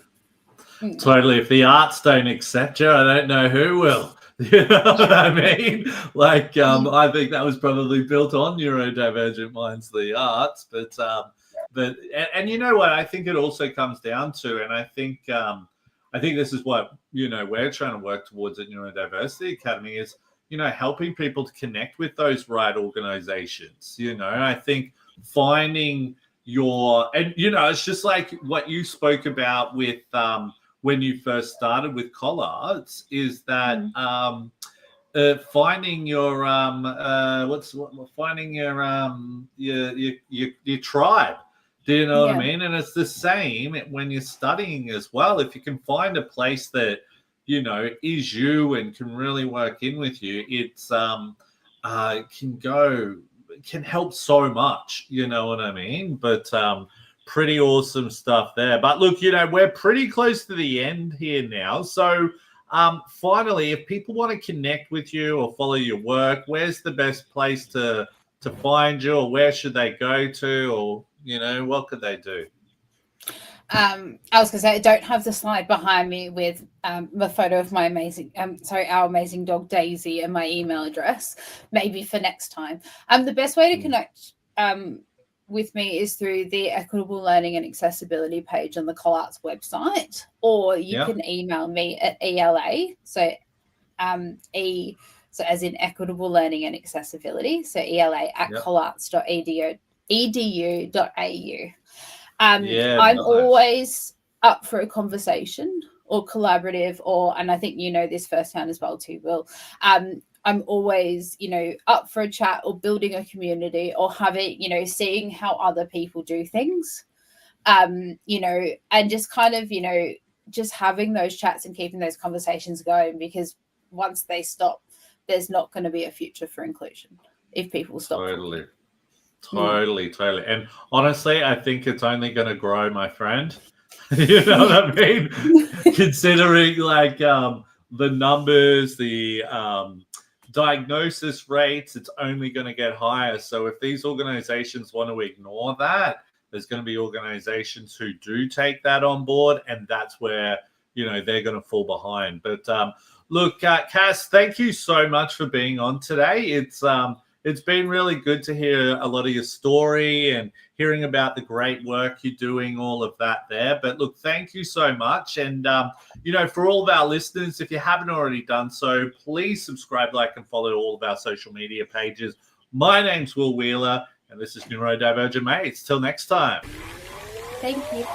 Totally. If the arts don't accept you, I don't know who will. You know what I mean? Like, I think that was probably built on neurodivergent minds, the arts, but you know what? I think it also comes down to, and I think this is what we're trying to work towards at Neurodiversity Academy is helping people to connect with those right organizations. I think finding it's just like what you spoke about with when you first started with Collarts, is that finding your your tribe. Do you know what I mean? And it's the same when you're studying as well. If you can find a place that is you and can really work in with you, it's can help so much. You know what I mean? But pretty awesome stuff there. But look, we're pretty close to the end here now. So finally, if people want to connect with you or follow your work, where's the best place to find you, or where should they go to, or what could they do? I was going to say, I don't have the slide behind me with the photo of my our amazing dog Daisy and my email address. Maybe for next time. The best way to connect with me is through the Equitable Learning and Accessibility page on the Collarts website, or you can email me at ELA. So so as in Equitable Learning and Accessibility. So ELA at collarts.edu.au. I'm always up for a conversation or collaborative, and I think this firsthand as well too, Will. I'm always, up for a chat or building a community or having, seeing how other people do things, and just kind of, just having those chats and keeping those conversations going, because once they stop, there's not going to be a future for inclusion. if people stop Totally. And honestly, I think it's only going to grow, my friend. You know what I mean? Considering like the numbers, the diagnosis rates, it's only going to get higher. So if these organizations want to ignore that, there's going to be organizations who do take that on board, and that's where, you know, they're going to fall behind. But look, Cas, thank you so much for being on today. It's been really good to hear a lot of your story and hearing about the great work you're doing, all of that there. But look, thank you so much. And, you know, for all of our listeners, if you haven't already done so, please subscribe, like, and follow all of our social media pages. My name's Will Wheeler, and this is Neurodivergent Mates. Till next time. Thank you.